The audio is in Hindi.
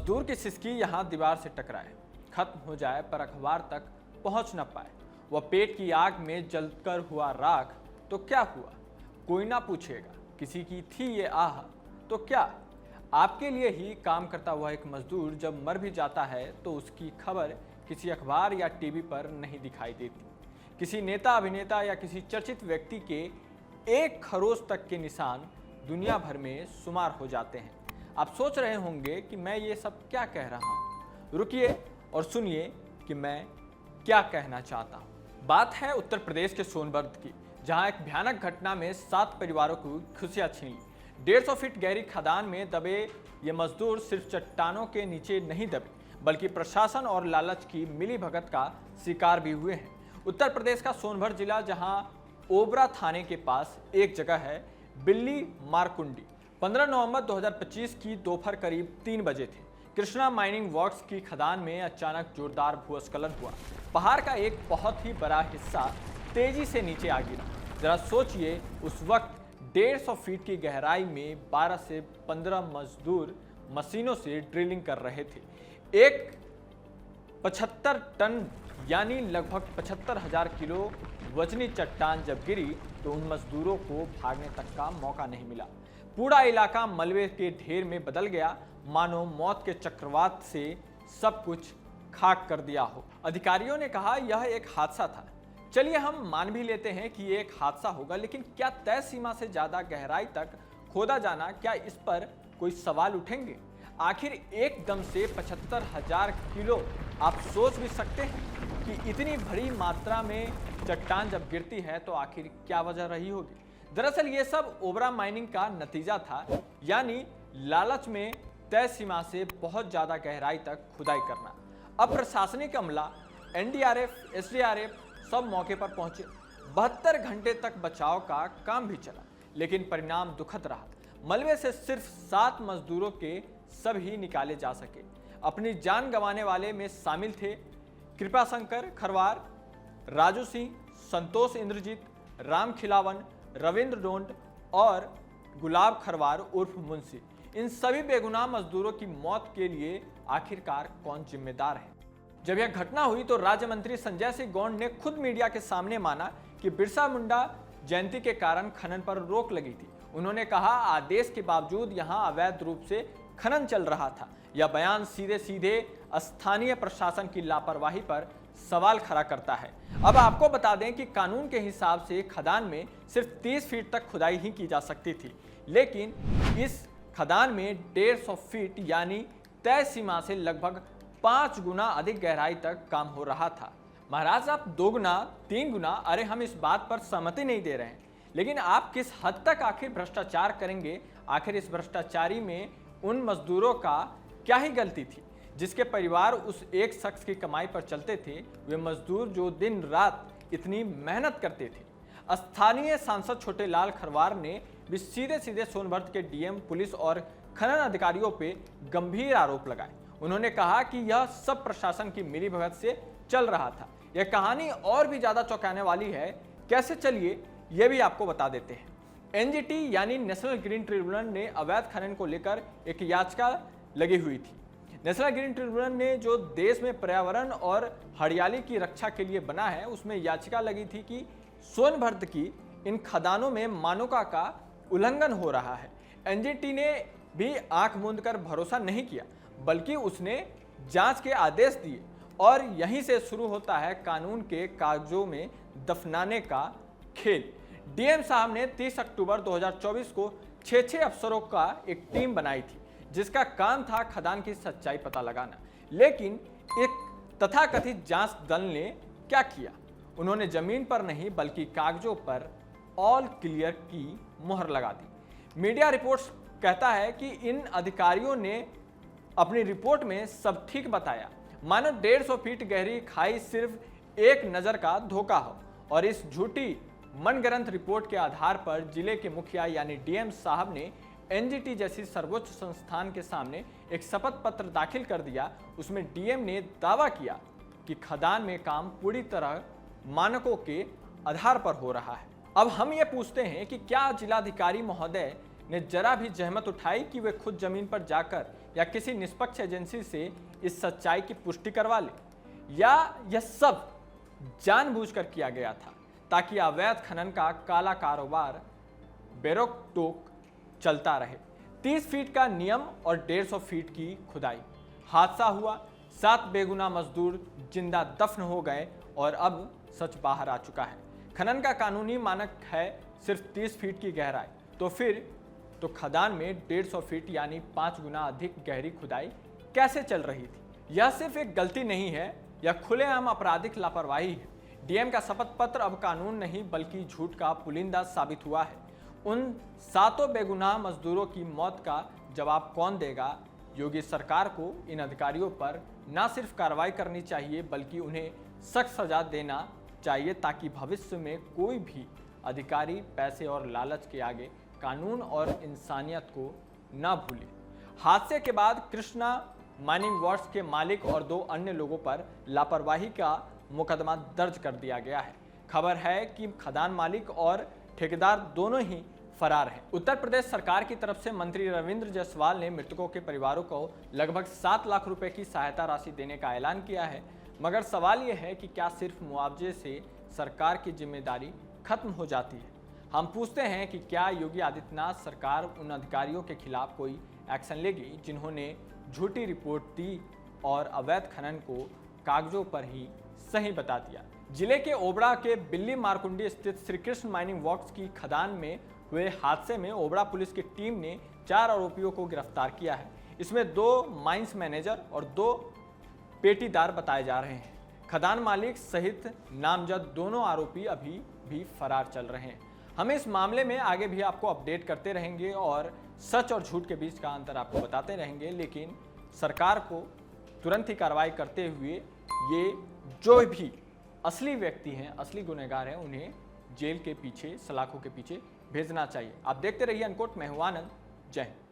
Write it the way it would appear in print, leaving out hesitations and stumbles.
मजदूर की सिसकी यहाँ दीवार से टकराए, खत्म हो जाए पर अखबार तक पहुंच न पाए। वह पेट की आग में जलकर हुआ राख तो क्या हुआ, कोई ना पूछेगा। किसी की थी ये आह तो क्या। आपके लिए ही काम करता हुआ एक मजदूर जब मर भी जाता है तो उसकी खबर किसी अखबार या टीवी पर नहीं दिखाई देती। किसी नेता, अभिनेता या किसी चर्चित व्यक्ति के एक खरोच तक के निशान दुनिया भर में शुमार हो जाते हैं। आप सोच रहे होंगे कि मैं ये सब क्या कह रहा हूँ। रुकिए और सुनिए कि मैं क्या कहना चाहता हूँ। बात है उत्तर प्रदेश के सोनभद्र की, जहाँ एक भयानक घटना में 7 परिवारों की खुशियाँ छीन ली। 150 फीट गहरी खदान में दबे ये मजदूर सिर्फ चट्टानों के नीचे नहीं दबे, बल्कि प्रशासन और लालच की मिलीभगत का शिकार भी हुए हैं। उत्तर प्रदेश का सोनभद्र जिला, जहाँ ओबरा थाने के पास एक जगह है बिल्ली मारकुंडी। 15 नवंबर 2025 की दोपहर करीब 3 बजे थे। कृष्णा माइनिंग वर्क्स की खदान में अचानक जोरदार भूस्खलन हुआ। पहाड़ का एक बहुत ही बड़ा हिस्सा तेजी से नीचे आ गिरा। जरा सोचिए, उस वक्त 150 फीट की गहराई में 12 से 15 मजदूर मशीनों से ड्रिलिंग कर रहे थे। एक 75 टन यानी लगभग 75,000 किलो वजनी चट्टान जब गिरी तो उन मजदूरों को भागने तक का मौका नहीं मिला। पूरा इलाका मलबे के ढेर में बदल गया, मानो मौत के चक्रवात से सब कुछ खाक कर दिया हो। अधिकारियों ने कहा यह एक हादसा था। चलिए हम मान भी लेते हैं कि ये एक हादसा होगा, लेकिन क्या तय सीमा से ज्यादा गहराई तक खोदा जाना, क्या इस पर कोई सवाल उठेंगे? आखिर एकदम से 75,000 किलो, आप सोच भी सकते हैं कि इतनी बड़ी मात्रा में चट्टान जब गिरती है तो आखिर क्या वजह रही होगी। दरअसल ये सब ओबरा माइनिंग का नतीजा था, यानी लालच में तय सीमा से बहुत ज्यादा गहराई तक खुदाई करना। अब प्रशासनिक अमला, एनडीआरएफ, एसडीआरएफ सब मौके पर पहुंचे। 72 घंटे तक बचाव का काम भी चला, लेकिन परिणाम दुखद रहा। मलबे से सिर्फ 7 मजदूरों के सभी निकाले जा सके। अपनी जान गंवाने वाले में शामिल थे कृपाशंकर खरवार, राजू सिंह, संतोष इंद्रजीत, राम खिलावन, रविंद्र डोंड और गुलाब खरवार उर्फ मुंशी। इन सभी बेगुनाह मजदूरों की मौत के लिए आखिरकार कौन जिम्मेदार है? जब यह घटना हुई तो राज्य मंत्री संजय सिंह गौंड ने खुद मीडिया के सामने माना कि बिरसा मुंडा जयंती के कारण खनन पर रोक लगी थी। उन्होंने कहा आदेश के बावजूद यहां अवैध रूप से खनन चल रहा था। यह बयान सीधे सीधे स्थानीय प्रशासन की लापरवाही पर सवाल खड़ा करता है। अब आपको बता दें कि कानून के हिसाब से खदान में सिर्फ 30 फीट तक खुदाई ही की जा सकती थी, लेकिन इस खदान में 150 फीट यानी तय सीमा से लगभग 5 गुना अधिक गहराई तक काम हो रहा था। महाराज, आप 2 गुना 3 गुना, अरे हम इस बात पर सहमति नहीं दे रहे हैं, लेकिन आप किस हद तक आखिर भ्रष्टाचार करेंगे? आखिर इस भ्रष्टाचारी में उन मजदूरों का क्या ही गलती थी जिसके परिवार उस एक शख्स की कमाई पर चलते थे? वे मजदूर जो दिन रात इतनी मेहनत करते थे। स्थानीय सांसद छोटे लाल खरवार ने भी सीधे सीधे सोनभद्र के डीएम, पुलिस और खनन अधिकारियों पे गंभीर आरोप लगाए। उन्होंने कहा कि यह सब प्रशासन की मिलीभगत से चल रहा था। यह कहानी और भी ज्यादा चौंकाने वाली है। कैसे, चलिए यह भी आपको बता देते हैं। एनजीटी यानी नेशनल ग्रीन ट्रिब्यूनल ने अवैध खनन को लेकर एक याचिका लगी हुई थी। नेशनल ग्रीन ट्रिब्यूनल ने जो देश में पर्यावरण और हरियाली की रक्षा के लिए बना है, उसमें याचिका लगी थी कि सोनभद्र की इन खदानों में मानकों का उल्लंघन हो रहा है। एनजीटी ने भी आंख मूंद कर भरोसा नहीं किया, बल्कि उसने जांच के आदेश दिए और यहीं से शुरू होता है कानून के कागजों में दफनाने का खेल। डीएम साहब ने 30 अक्टूबर 2024 को 6 अफसरों का एक टीम बनाई थी, जिसका काम था खदान की सच्चाई पता लगाना। लेकिन एक तथाकथित जांच दल ने क्या किया? उन्होंने जमीन पर नहीं बल्कि कागजों पर ऑल क्लियर की मुहर लगा दी। मीडिया रिपोर्ट्स कहता है कि इन अधिकारियों ने अपनी रिपोर्ट में सब ठीक बताया, मानो 150 फीट गहरी खाई सिर्फ एक नजर का धोखा हो। और इस झूठी मनगढ़ंत रिपोर्ट के आधार पर जिले के मुखिया यानी डीएम साहब ने एनजीटी जैसी सर्वोच्च संस्थान के सामने एक शपथ पत्र दाखिल कर दिया। उसमें डीएम ने दावा किया कि खदान में काम पूरी तरह मानकों के आधार पर हो रहा है। अब हम ये पूछते हैं कि क्या जिलाधिकारी महोदय ने जरा भी जहमत उठाई कि वे खुद जमीन पर जाकर या किसी निष्पक्ष एजेंसी से इस सच्चाई की पुष्टि करवा ले, या यह सब जानबूझकर किया गया था ताकि अवैध खनन का काला कारोबार बेरोक-टोक चलता रहे। 30 फीट का नियम और 150 फीट की खुदाई। हादसा हुआ, 7 बेगुनाह मजदूर जिंदा दफन हो गए और अब सच बाहर आ चुका है। खनन का कानूनी मानक है सिर्फ 30 फीट की गहराई, तो फिर खदान में 150 फीट यानी 5 गुना अधिक गहरी खुदाई कैसे चल रही थी? यह सिर्फ एक गलती नहीं है, यह खुलेआम आपराधिक लापरवाही है। डीएम का शपथ पत्र अब कानून नहीं बल्कि झूठ का पुलिंदा साबित हुआ है। उन 7 बेगुनाह मजदूरों की मौत का जवाब कौन देगा? योगी सरकार को इन अधिकारियों पर न सिर्फ कार्रवाई करनी चाहिए बल्कि उन्हें सख्त सजा देना चाहिए ताकि भविष्य में कोई भी अधिकारी पैसे और लालच के आगे कानून और इंसानियत को न भूले। हादसे के बाद कृष्णा माइनिंग वर्क्स के मालिक और 2 अन्य लोगों पर लापरवाही का मुकदमा दर्ज कर दिया गया है। खबर है कि खदान मालिक और ठेकेदार दोनों ही फरार हैं। उत्तर प्रदेश सरकार की तरफ से मंत्री रविंद्र जायसवाल ने मृतकों के परिवारों को लगभग 7 लाख रुपए की सहायता राशि देने का ऐलान किया है, मगर सवाल यह है कि क्या सिर्फ मुआवजे से सरकार की जिम्मेदारी खत्म हो जाती है? हम पूछते हैं कि क्या योगी आदित्यनाथ सरकार उन अधिकारियों के खिलाफ कोई एक्शन लेगी जिन्होंने झूठी रिपोर्ट दी और अवैध खनन को कागजों पर ही सही बता दिया। जिले के ओबड़ा के बिल्ली मारकुंडी स्थित श्री कृष्ण माइनिंग वर्क्स की खदान में हुए हादसे में ओबड़ा पुलिस की टीम ने 4 आरोपियों को गिरफ्तार किया है। इसमें 2 माइंस मैनेजर और 2 पेटीदार बताए जा रहे हैं। खदान मालिक सहित नामजद दोनों आरोपी अभी भी फरार चल रहे हैं। हम इस मामले में आगे भी आपको अपडेट करते रहेंगे और सच और झूठ के बीच का अंतर आपको बताते रहेंगे, लेकिन सरकार को तुरंत ही कार्रवाई करते हुए ये जो भी असली व्यक्ति हैं, असली गुनहगार हैं, उन्हें जेल के पीछे, सलाखों के पीछे भेजना चाहिए। आप देखते रहिए अनकोट। मैं हूं आनंद। जय हिंद।